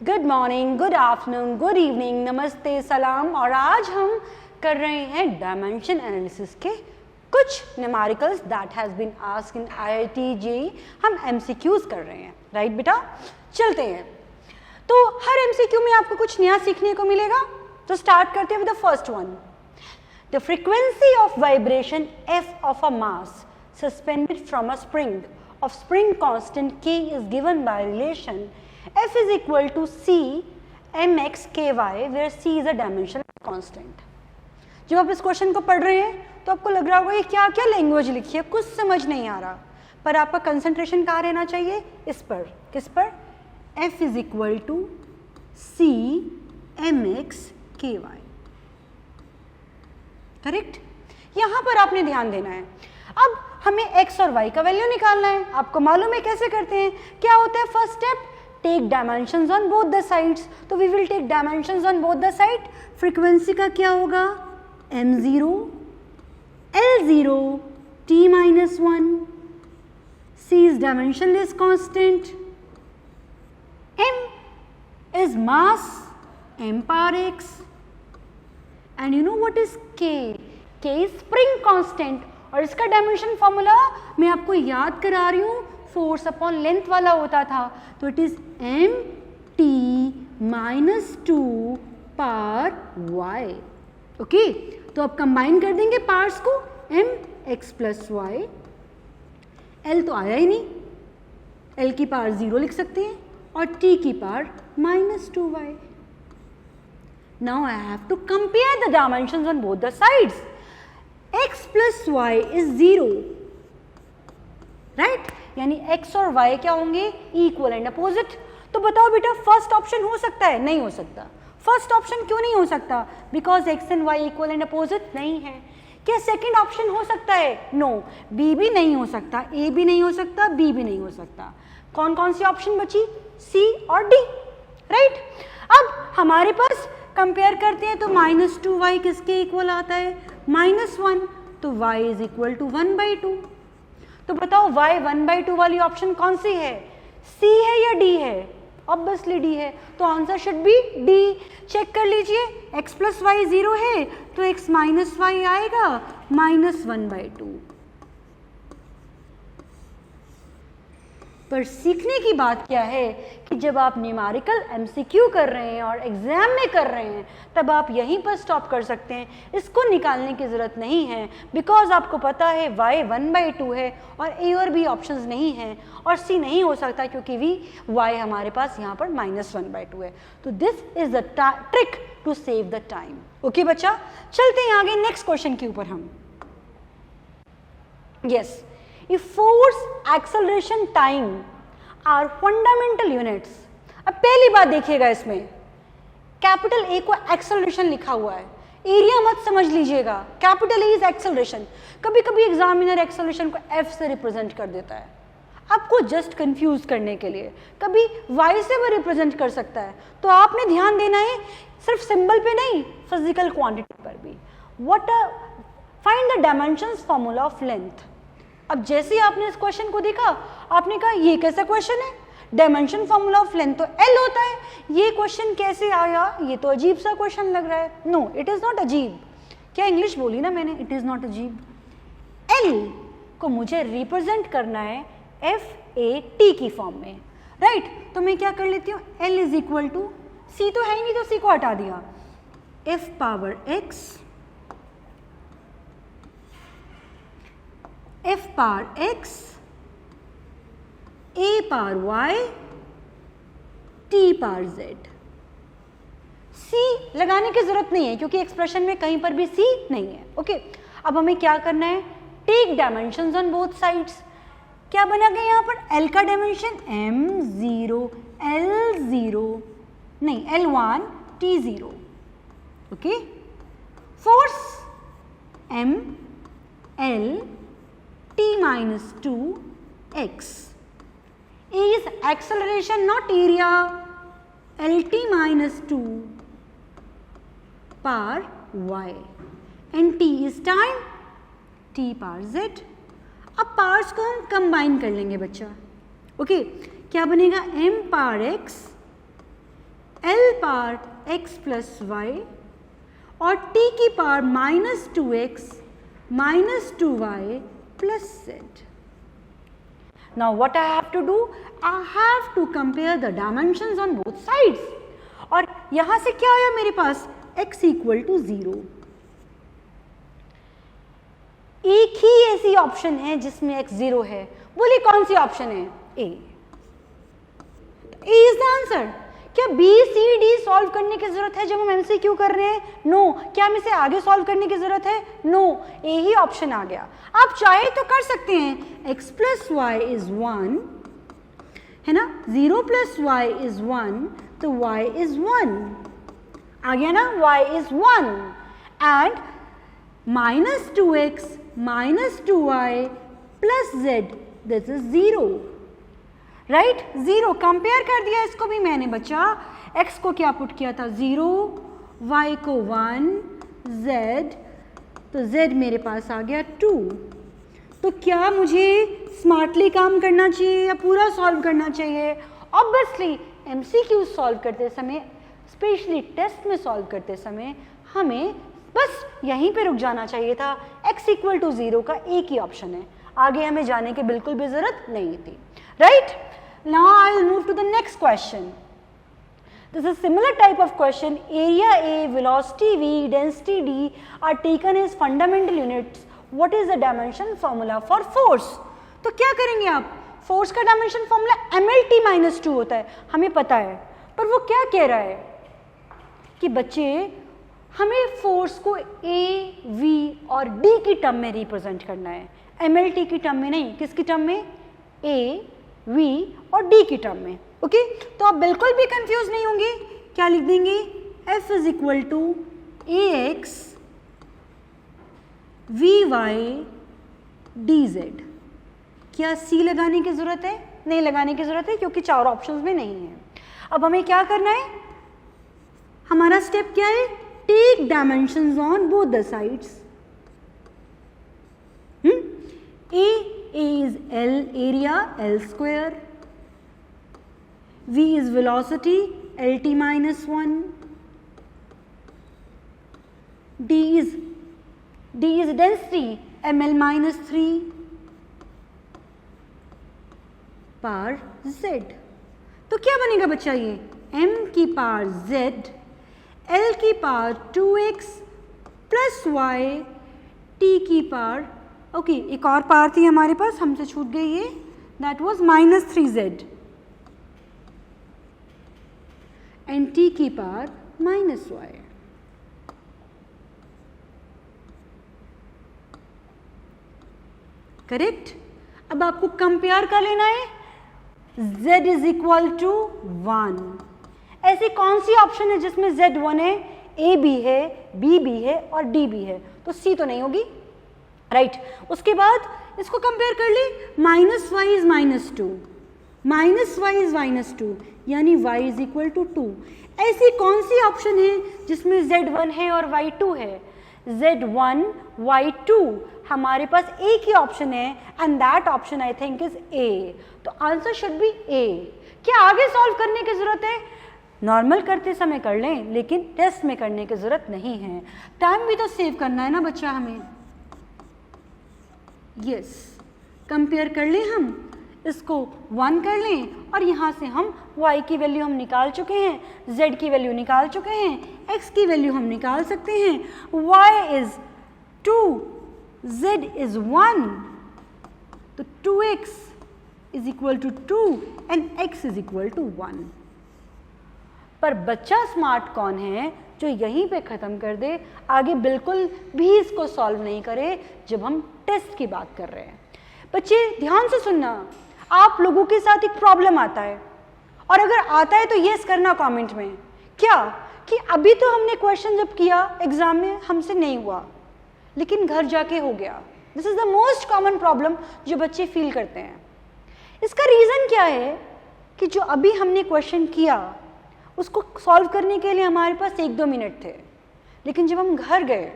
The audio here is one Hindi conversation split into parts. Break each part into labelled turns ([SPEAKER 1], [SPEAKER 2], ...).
[SPEAKER 1] Good morning, good afternoon, good evening, नमस्ते, सलाम। और आज हम कर रहे हैं डायमेंशन एनालिसिस के कुछ numericals that has been asked in IIT JEE। हम MCQs कर रहे हैं, राइट बेटा? चलते हैं। तो हर MCQ में आपको कुछ नया सीखने को मिलेगा। तो स्टार्ट करते हैं with the first one. The frequency of vibration f of a mass suspended from a spring of spring constant k is given by relation f is equal to c mx ky, where c is a dimensional constant। जब आप इस क्वेश्चन को पढ़ रहे हैं तो आपको लग रहा होगा ये क्या क्या लैंग्वेज लिखी है, कुछ समझ नहीं आ रहा, पर आपका कंसंट्रेशन कहाँ रहना चाहिए? इस पर। किस पर? f is equal to c mx ky, correct? यहां पर आपने ध्यान देना है। अब हमें x और y का वैल्यू निकालना है। आपको मालूम है कैसे करते हैं? क्या होता है first step? Take dimensions on both the sides. तो we will take dimensions on both the side. Frequency का क्या होगा? m0 l0 t-1, c is dimensionless constant, m is mass m power x, and you know what is k? k is spring constant। और इसका डायमेंशन फॉर्मूला मैं आपको याद करा रही हूँ, फोर्स अपॉन लेंथ वाला होता था। तो it is mt -2 power y। Okay, तो अब कंबाइन कर देंगे पार्ट्स को, mx + y। l तो आया ही नहीं, l की पावर 0 लिख सकते हैं और t की power -2y। Now I have to compare the dimensions on both the sides. x + y is 0, right? यानी x और y क्या होंगे? Equal and opposite. तो बताओ बेटा, फर्स्ट ऑप्शन हो सकता है? नहीं हो सकता। फर्स्ट ऑप्शन क्यों नहीं हो सकता? Because x and y equal and opposite नहीं है। क्या सेकंड ऑप्शन हो सकता है? नो, b भी नहीं हो सकता, a भी नहीं हो सकता, b भी नहीं हो सकता। कौन कौन सी ऑप्शन बची? c और d, राइट? अब हमारे पास कंपेयर करते हैं तो -2y किसके इक्वल आता है? -1। तो y इज इक्वल टू 1/2। तो बताओ y 1/2 वाली ऑप्शन कौन सी है? c है या d है? ऑब्वियसली d है, तो answer should be d। Check कर लीजिए, x + y 0 है तो x - y आएगा -1/2। पर सीखने की बात क्या है कि जब आप न्यूमेरिकल MCQ कर रहे हैं और एग्जाम में कर रहे हैं तब आप यहीं पर स्टॉप कर सकते हैं, इसको निकालने की ज़रूरत नहीं है। बिकॉज आपको पता है y 1/2 है और a और b ऑप्शंस नहीं हैं और c नहीं हो सकता क्योंकि y हमारे पास यहाँ पर -1/2 है। तो this is the trick to save the time. Okay बच्चा, चलते हैं आगे नेक्स्ट क्वेश्चन के ऊपर हम। Yes, if force, acceleration, time are fundamental units। अब पहली बात देखिएगा, इसमें कैपिटल A को एक्सेलरेशन लिखा हुआ है, एरिया मत समझ लीजिएगा, कैपिटल A इज एक्सेलरेशन। कभी कभी एग्जामिनर एक्सेलरेशन को F से रिप्रेजेंट कर देता है आपको जस्ट कंफ्यूज करने के लिए, कभी Y से भी रिप्रेजेंट कर सकता है। तो आपने ध्यान देना है सिर्फ सिंबल पे नहीं, फिजिकल क्वांटिटी पर भी। What find the dimensions formula of length. अब जैसे ही आपने इस क्वेश्चन को देखा आपने कहा ये कैसा क्वेश्चन है? डायमेंशन फॉर्मूला ऑफ लेंथ तो L होता है, ये क्वेश्चन कैसे आया? ये तो अजीब सा क्वेश्चन लग रहा है। नो, इट इज नॉट अजीब। क्या इंग्लिश बोली ना मैंने? इट इज नॉट अजीब। L को मुझे रिप्रेजेंट करना है FAT की फॉर्म में, राइट? तो मैं क्या कर लेती हूँ, L is equal to, C तो है ही नहीं तो C को हटा दिया, F power x f power x a power y t power z। c लगाने की जरूरत नहीं है क्योंकि एक्सप्रेशन में कहीं पर भी c नहीं है। ओके, अब हमें क्या करना है? Take dimensions on both sides. क्या बना गया यहाँ पर? l का डायमेंशन m0 l0 नहीं l1 t0। Okay, force m l t-2 x is acceleration not area, lt-2 power y, and t is time, t power z। अब पावर्स को हम कंबाइन कर लेंगे बच्चा। ओके, क्या बनेगा? m power x l power x plus Y और t की power -2x -2y plus z. Now what I have to do? I have to compare the dimensions on both sides. और यहाँ से क्या आया मेरे पास? x equal to 0. एक ही ऐसी ऑप्शन है जिसमें x 0 है. बोलिए कौन सी ऑप्शन है? A. A is the answer. क्या B, C, D सॉल्व करने की जरूरत है जब हम MCQ कर रहे हैं? नो. क्या हम इसे आगे सॉल्व करने की जरूरत है? नो. A ही ऑप्शन आ गया. आप चाहे तो कर सकते हैं. x प्लस वाई इज 1 है ना, 0 प्लस वाई इज 1, तो y इज 1 आ गया ना, y is 1 and -2x -2y plus z, this is 0. Right, 0 compare कर दिया इसको भी मैंने बच्चा. x को क्या पुट किया था? 0, y को 1, z, तो z मेरे पास आ गया 2. तो क्या मुझे स्मार्टली काम करना चाहिए या पूरा सॉल्व करना चाहिए? ऑब्वियसली MCQ सॉल्व करते समय, स्पेशली टेस्ट में सॉल्व करते समय हमें बस यहीं पे रुक जाना चाहिए था. x इक्वल टू 0 का एक ही ऑप्शन है, आगे हमें जाने की बिल्कुल भी जरूरत नहीं थी. Right, now I will move to the next question. This is similar type of question. Area A, velocity V, density D are taken as fundamental units. What is the dimension formula for force? तो क्या करेंगे आप? फोर्स का डायमेंशन फॉर्मूला mlt-2 होता है, हमें पता है. पर वो क्या कह रहा है कि बच्चे हमें फोर्स को A, V और D की टर्म में रिप्रेजेंट करना है, mlt की टर्म में नहीं. किसकी टर्म में? A, V और D की टर्म में. ओके, तो आप बिल्कुल भी कंफ्यूज नहीं होंगे. क्या लिख देंगे? F is equal to AX VY DZ. क्या C लगाने की जरूरत है? नहीं लगाने की जरूरत है क्योंकि चार ऑप्शंस में नहीं है. अब हमें क्या करना है? हमारा स्टेप क्या है? Take dimensions on both the sides. A is L area, L square. V is velocity, LT minus 1. D is density, ML minus 3 power Z. तो क्या बनेगा बच्चा ये? M की पावर Z, L की power 2x plus y, T की पावर, ओके, एक और पावर थी हमारे पास, हमसे छूट गई ये, that was -3z and t की पावर -y. करेक्ट. अब आपको कंपेयर कर लेना है. z is equal to 1. ऐसी कौन सी ऑप्शन है जिसमें z 1 है, a भी है, b भी है और d भी है? तो c तो नहीं होगी. राइट, उसके बाद इसको कंपेयर कर ले. -y इज -2, -y इज -2 यानी y इज इक्वल टू 2. ऐसी कौन सी ऑप्शन है जिसमें z1 है और y2 है? z1 y2, हमारे पास एक ही ऑप्शन है and that option I think is A. तो आंसर शुड बी A. क्या आगे सॉल्व करने की जरूरत है? नॉर्मल करते समय कर लें, लेकिन टेस्ट में करने की जरूरत नहीं है. टाइम भी तो सेव करना है ना बच्चा हमें. यस, कंपेयर कर लें, हम इसको 1 कर लें और यहाँ से हम y की वैल्यू हम निकाल चुके हैं, z की वैल्यू निकाल चुके हैं, x की वैल्यू हम निकाल सकते हैं. y इज 2, z इज 1, तो 2x is equal to 2 and x is equal to 1. पर बच्चा स्मार्ट कौन है जो यहीं पे ख़त्म कर दे, आगे बिल्कुल भी इसको सॉल्व नहीं करे जब हम टेस्ट की बात कर रहे हैं. बच्चे ध्यान से सुनना, आप लोगों के साथ एक प्रॉब्लम आता है और अगर आता है तो यस करना कमेंट में. क्या कि अभी तो हमने क्वेश्चन जब किया एग्जाम में हमसे नहीं हुआ, लेकिन घर जाके हो गया. This is the most common problem जो बच्चे फील करते हैं. इसका रीज़न क्या है कि जो अभी हमने क्वेश्चन किया उसको सॉल्व करने के लिए हमारे पास 1-2 मिनट थे, लेकिन जब हम घर गए,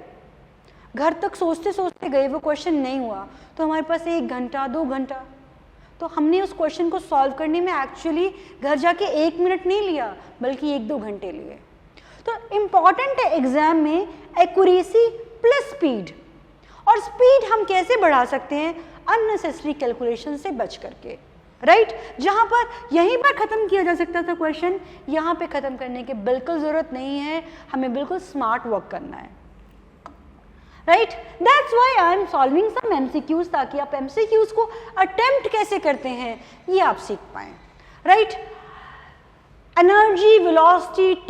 [SPEAKER 1] घर तक सोचते सोचते गए, वो क्वेश्चन नहीं हुआ, तो हमारे पास 1 घंटा 2 घंटा. तो हमने उस क्वेश्चन को सॉल्व करने में एक्चुअली घर जाके 1 मिनट नहीं लिया, बल्कि 1-2 घंटे लिए। तो इम्पॉर्टेंट है एग्जाम में एक्यूरेसी प्लस स्पीड। और स्पीड हम कैसे बढ़ा सकते हैं? अननेसेसरी कैलकुलेशन से बच करके, राइट? जहां पर यहीं पर खत्म किया जा सकता था क्वेश्चन, यहां पे खत्म करने की बिल्कुल जरूरत नहीं है, हमें बिल्कुल स्मार्ट वर्क करना है, right? That's why I am solving some MCQs, ताकि आप एमसीक्यूज को अटेम्प्ट कैसे करते हैं ये आप सीख पाएं, right? Energy, velocity, t,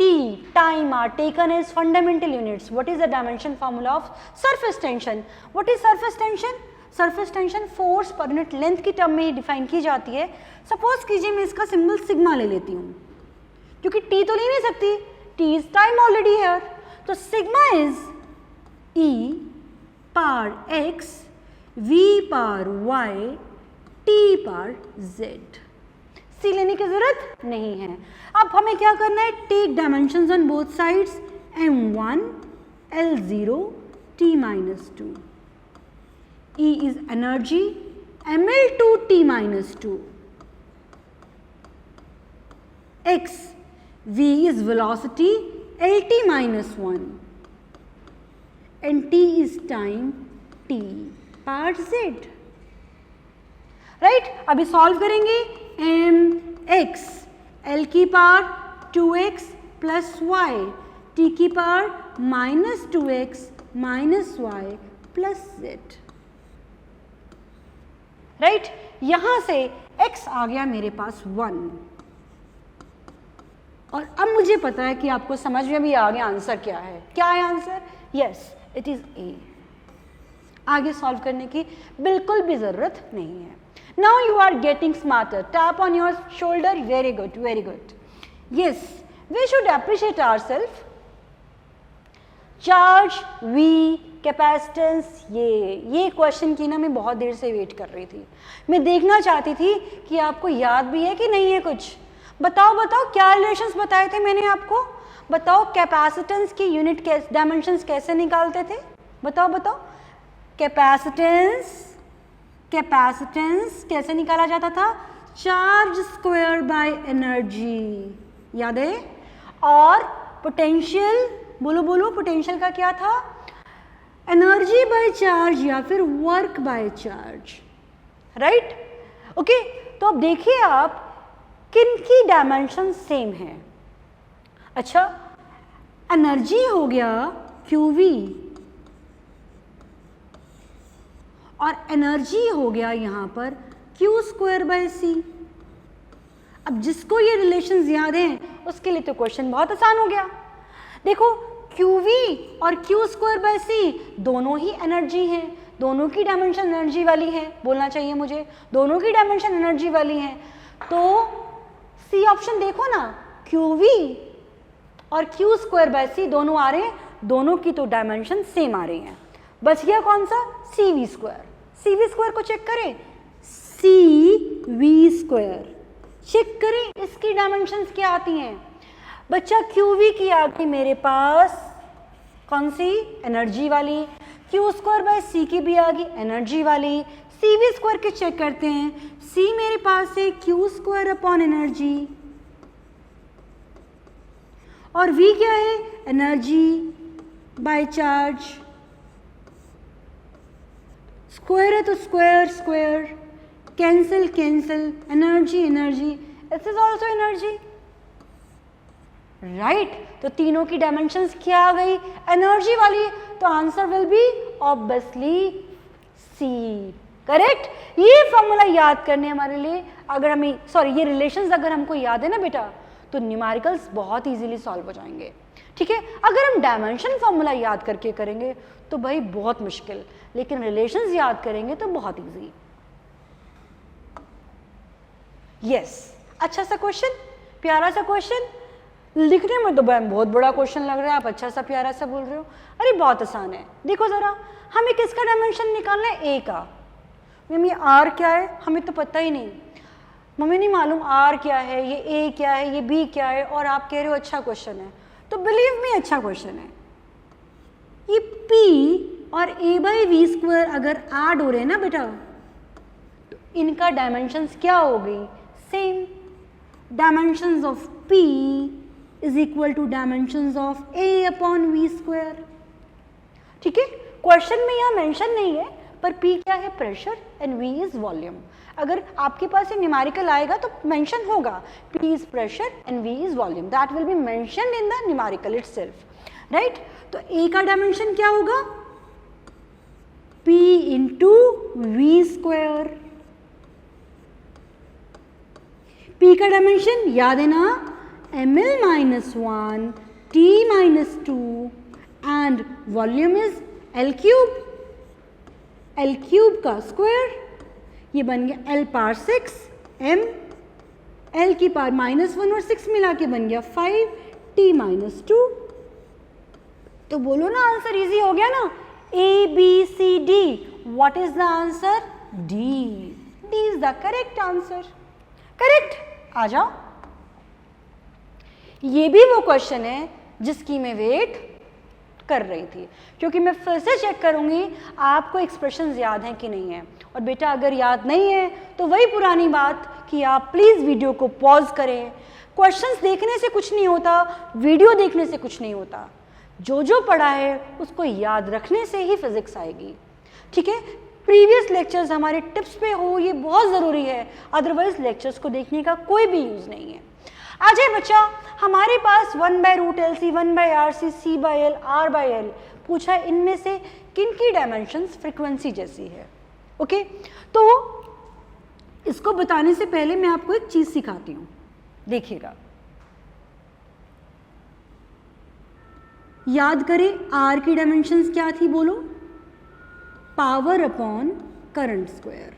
[SPEAKER 1] time are taken as fundamental units. What is the dimension formula of surface tension? What is surface tension? Surface tension force per unit length की टर्म में ही डिफाइन की जाती है। सपोज कीजिए मैं इसका सिंबल सिग्मा ले लेती हूँ, क्योंकि t तो ले नहीं सकती, t is time already here, तो sigma is e power x v power y t power z। सी लेने की जरूरत नहीं है। अब हमें क्या करना है? Take dimensions on both sides, m1 L0 t-2, E is energy, ml2 t-2, x v is velocity, lt-1, and t is time, t power z, right? अभी सॉल्व करेंगे। m x l की power 2x plus y t की power -2x minus y plus z, right? यहां से x आ गया मेरे पास 1, और अब मुझे पता है कि आपको समझ में भी आ गया आंसर क्या है। क्या है answer? Yes, it is a. आगे सॉल्व करने की बिल्कुल भी जरूरत नहीं है। Now you are getting smarter. Tap on your shoulder. Very good, very good. Yes, we should appreciate ourselves. Charge, V, capacitance, ये क्वेश्चन की ना मैं बहुत देर से वेट कर रही थी। मैं देखना चाहती थी कि आपको याद भी है कि नहीं है कुछ। बताओ क्या रिलेशंस बताए थे मैंने आपको? बताओ कैपेसिटेंस की यूनिट डायमेंशंस कैसे निकालते थे? बताओ। कैपेसिटेंस कैसे निकाला जाता था? चार्ज स्क्वायर बाय एनर्जी, याद है? और पोटेंशियल, बोलो पोटेंशियल का क्या था? एनर्जी बाय चार्ज या फिर work by charge, right? Okay, तो अब देखिए आप किन की डायमेंशन सेम है। अच्छा, एनर्जी हो गया QV और एनर्जी हो गया यहाँ पर Q²/c। अब जिसको ये रिलेशंस याद हैं उसके लिए तो क्वेश्चन बहुत आसान हो गया। देखो QV और Q²/c दोनों ही एनर्जी हैं, दोनों की डायमेंशन एनर्जी वाली है, बोलना चाहिए मुझे, दोनों की डायमेंशन एनर्जी वाली है। तो सी ऑप्शन देखो ना, QV और Q²/c दोनों आ रहे हैं, दोनों की तो डायमेंशन सेम आ रही हैं। बच गया कौन सा? CV²। CV² को चेक करें, CV² चेक करें, इसकी डायमेंशंस क्या आती हैं? बच्चा QV की आ गई मेरे पास, कौन सी? एनर्जी वाली। Q²/c की भी आ गई एनर्जी वाली। CV² के चेक करते हैं, C मेरे पास है Q²/एनर्जी और V क्या है? Energy by charge. स्क्वायर है तो square, cancel, energy, this is also energy, right? तो तीनों की डायमेंशंस क्या आ गई? एनर्जी वाली, तो answer will be obviously C, correct? ये फॉर्मूला याद करने हमारे लिए, अगर हमें ये रिलेशंस अगर हमको याद है ना बेटा, तो न्यूमेरिकल्स बहुत इजीली सॉल्व हो जाएंगे, ठीक है? अगर हम डायमेंशन फॉर्मूला याद करके करेंगे तो भाई बहुत मुश्किल, लेकिन रिलेशंस याद करेंगे तो बहुत इजी। यस, अच्छा सा क्वेश्चन, प्यारा सा क्वेश्चन, लिखने में तो बहुत बड़ा क्वेश्चन लग रहा है, आप अच्छा सा प्यारा सा बोल रहे हो। अरे बहुत आसान है, देखो जरा, हमें किसका डायमेंशन निकालना है? ए का। मम्मी आर क्या है? हमें तो पता ही नहीं, मम्मी नहीं मालूम आर क्या है, ये ए क्या है, ये बी क्या है, और आप कह रहे हो अच्छा क्वेश्चन है, तो बिलीव मी अच्छा क्वेश्चन है। ये P और A/V² अगर ऐड हो रहे हैं ना बेटा, तो इनका डायमेंशंस क्या हो गई, same. Dimensions of P is equal to dimensions of A upon V square. ठीक है, क्वेश्चन में यहाँ मेंशन नहीं है, पर P क्या है, pressure, and V is volume. अगर आपके पास ये न्यूमेरिकल आएगा तो मेंशन होगा P is pressure and V is volume, that will be mentioned in the numerical itself, right. तो A का डायमेंशन क्या होगा, P into V square. P का डायमेंशन याद है ना, ml minus 1 T minus 2 and volume is L cube, L cube का स्क्वायर, ये बन गया L पावर 6 m, L की पावर -1 और 6 मिला के बन गया 5 T माइनस 2। तो बोलो ना, आंसर इजी हो गया ना, A B C D, what is the answer, D, D is the correct answer, correct. आ जाओ, ये भी वो क्वेश्चन है जिसकी मैं वेट कर रही थी, क्योंकि मैं फिर से चेक करूंगी आपको एक्सप्रेशंस याद हैं कि नहीं है। और बेटा अगर याद नहीं है तो वही पुरानी बात कि आप प्लीज वीडियो को पॉज करें। क्वेश्चंस देखने से कुछ नहीं होता, वीडियो देखने से कुछ नहीं होता, जो जो पढ़ा है उसको याद रखने से ही फिजिक्स आएगी। ठीक है, प्रीवियस लेक्चर्स हमारे टिप्स पे हो, ये बहुत ज़रूरी है, अदरवाइज लेक्चर्स को देखने का कोई भी यूज़ नहीं है। आ जाए बच्चा, हमारे पास 1/√LC, 1/RC, C/L, R/L पूछा है, इनमें से किन की डायमेंशंस फ्रीक्वेंसी जैसी है। ओके, तो इसको बताने से पहले मैं आपको एक चीज़ सिखाती हूँ, देखिएगा। याद करें, आर की डायमेंशंस क्या थी, बोलो, power upon current square,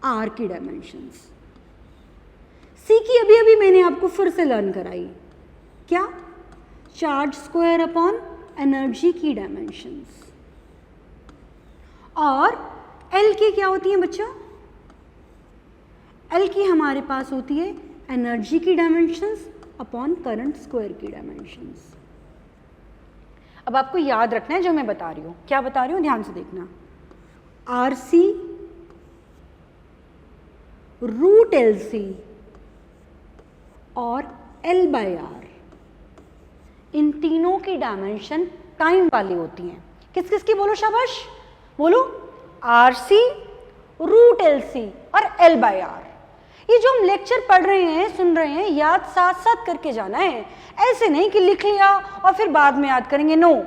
[SPEAKER 1] R की डायमेंशंस। सी की अभी अभी मैंने आपको फिर से लर्न कराई, क्या, चार्ज स्क्वायर अपॉन एनर्जी की डायमेंशंस। और एल की क्या होती है बच्चों, एल की हमारे पास होती है एनर्जी की डायमेंशंस अपॉन करंट स्क्वायर की डायमेंशंस। अब आपको याद रखना है जो मैं बता रही हूँ, क्या बता रही हूँ, ध्यान से देखना। RC √LC और L/R, इन तीनों की डायमेंशन टाइम वाली होती हैं। किस किस की, बोलो शाबाश, बोलो, RC √LC और L/R। ये जो हम लेक्चर पढ़ रहे हैं, सुन रहे हैं, याद साथ साथ करके जाना है, ऐसे नहीं कि लिख लिया और फिर बाद में याद करेंगे, नो,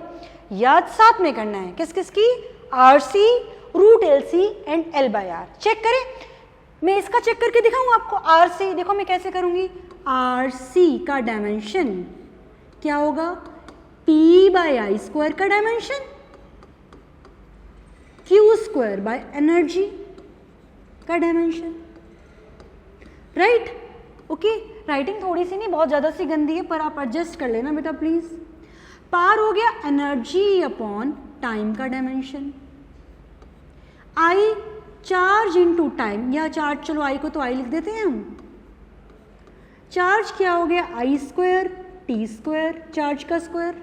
[SPEAKER 1] याद साथ में करना है। किस किस की, RC √LC and L/R। Check करें, मैं इसका चेक करके दिखाऊं आपको। RC देखो मैं कैसे करूंगी, RC का डायमेंशन क्या होगा, P/I स्क्वायर का डायमेंशन, Q² बाय एनर्जी का डायमेंशन, राइट। ओके, राइटिंग थोड़ी सी नहीं, बहुत ज़्यादा सी गंदी है, पर आप एडजस्ट कर लेना बेटा प्लीज़। पार हो गया एनर्जी अपॉन टाइम का डायमेंशन, आई चार्ज इनटू टाइम, या चार्ज, चलो आई को तो आई लिख देते हैं हम। चार्ज क्या हो गया, I² T², चार्ज का स्क्वायर,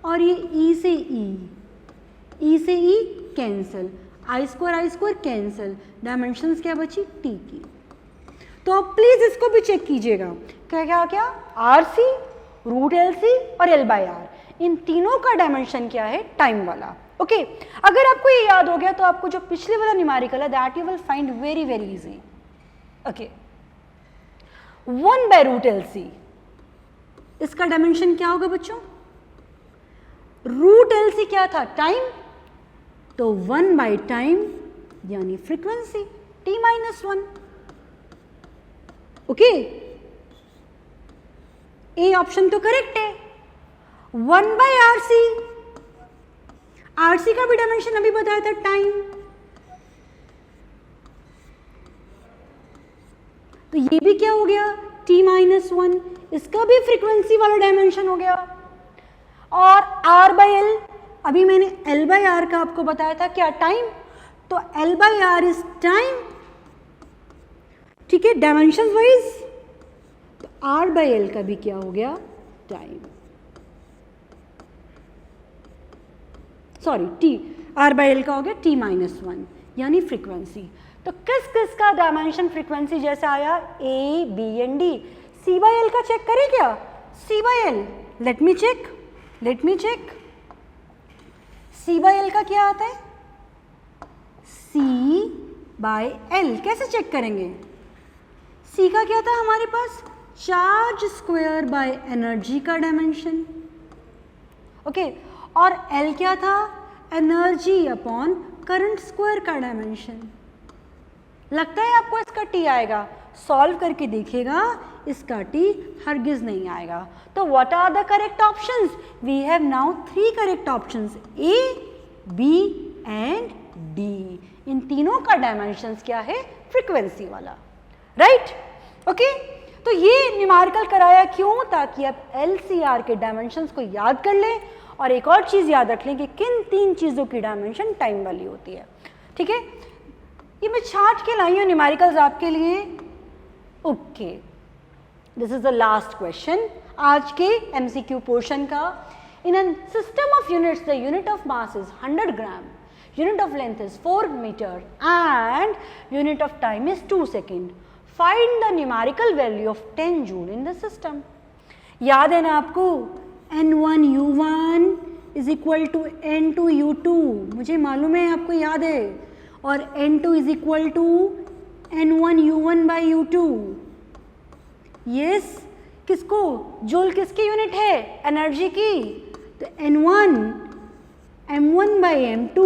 [SPEAKER 1] और ये E से E cancel, I² cancel, dimensions क्या बची, T की। तो आप प्लीज इसको भी चेक कीजिएगा, क्या क्या क्या, RC √LC और L/R, इन तीनों का डायमेंशन क्या है, टाइम वाला। ओके, अगर आपको ये याद हो गया तो आपको जो पिछले वाला न्यूमेरिकल है that you will find very very easy. Okay, 1/√LC, इसका डायमेंशन क्या होगा बच्चों, √LC क्या था, टाइम, तो 1/टाइम यानी frequency T-1। Okay, A option तो करेक्ट है। 1/RC, RC का भी डायमेंशन अभी बताया था, टाइम, तो ये भी क्या हो गया, T-1, इसका भी फ्रीक्वेंसी वाला डायमेंशन हो गया। और R/L, अभी मैंने L/R का आपको बताया था क्या, टाइम, तो L/R इज टाइम, ठीक है, डायमेंशन वाइज। तो R/L का भी क्या हो गया, टाइम, सॉरी R/L का हो गया T-1 यानी फ्रीक्वेंसी। तो किस किस का डायमेंशन फ्रीक्वेंसी जैसा आया, A B and D. C by L का चेक करें क्या, C by L, let me check. C by L का क्या आता है, सी बाई एल कैसे चेक करेंगे, सी का क्या था हमारे पास, चार्ज स्क्वायर बाय एनर्जी का डायमेंशन, ओके, और एल क्या था, एनर्जी अपॉन करंट स्क्वायर का डायमेंशन। लगता है आपको इसका टी आएगा, सॉल्व करके देखिएगा इसका टी हरगिज नहीं आएगा। तो what are the correct options, we have now 3 correct options, A B and D. इन तीनों का डायमेंशंस क्या है, फ्रीक्वेंसी वाला, राइट, ओके। तो ये न्यूमेरिकल कराया क्यों, ताकि आप एलसीआर के डायमेंशंस को याद कर लें और एक और चीज़ याद रख लें कि किन 3 चीज़ों की डायमेंशन टाइम वाली होती है, ठीक है। ये मैं छाट के लाई हूँ न्यूमेरिकल्स आपके लिए, okay. This is the last question आज के एमसीक्यू पोर्शन का। In a system of units the unit of mass is 100 gram, unit of length is 4 meter and unit of time is 2 second. Find the numerical value of 10 joule in the system. याद है ना आपको, N1 U1 is equal to N2 U2, मुझे मालूम है आपको याद है, और N2 is equal to N1 U1 by U2. Yes, किसको, जूल किसकी यूनिट है, एनर्जी की, तो N1 M1 by M2,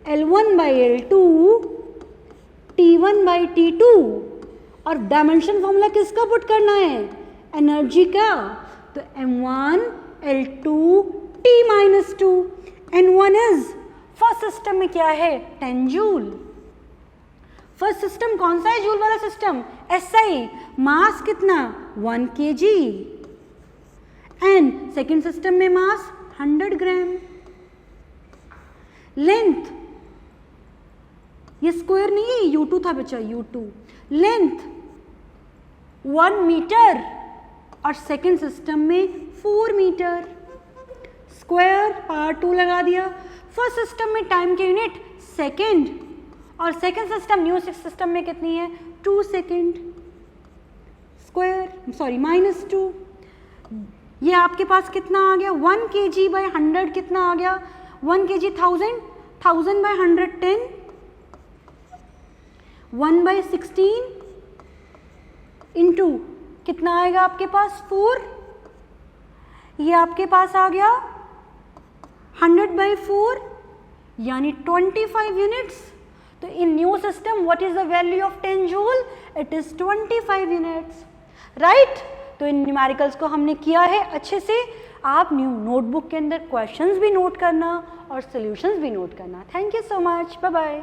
[SPEAKER 1] L1 by L2, T1 by T2, और डायमेंशन फॉर्मूला किसका पुट करना है, एनर्जी का, तो M1 L2 T minus 2, N1 is first system में क्या है, 10 जूल। फर्स्ट सिस्टम कौन सा है, जूल वाला सिस्टम, SI, मास कितना 1 kg, एंड सेकेंड सिस्टम में मास 100 ग्राम। लेंथ, ये स्क्वायर नहीं है, U2 था बच्चा, U2। लेंथ 1 मीटर और सेकेंड सिस्टम में 4 मीटर, स्क्वायर पावर 2 लगा दिया। फर्स्ट सिस्टम में टाइम की यूनिट सेकेंड, और सेकेंड सिस्टम न्यू सिस्टम में कितनी है, 2 सेकेंड, स्क्वायर सॉरी -2। ये आपके पास कितना आ गया, 1 kg by 100 कितना आ गया, 1 kg 1000, 1000 by 100 10, 1 by 16 इंटू कितना आएगा आपके पास 4, ये आपके पास आ गया 100 by 4 यानी 25 यूनिट्स। तो in new system what is the value of 10 joule, it is 25 units, right. तो इन न्यूमेरिकल्स को हमने किया है अच्छे से, आप न्यू नोटबुक के अंदर क्वेश्चंस भी नोट करना और सॉल्यूशंस भी नोट करना। Thank you so much, bye bye.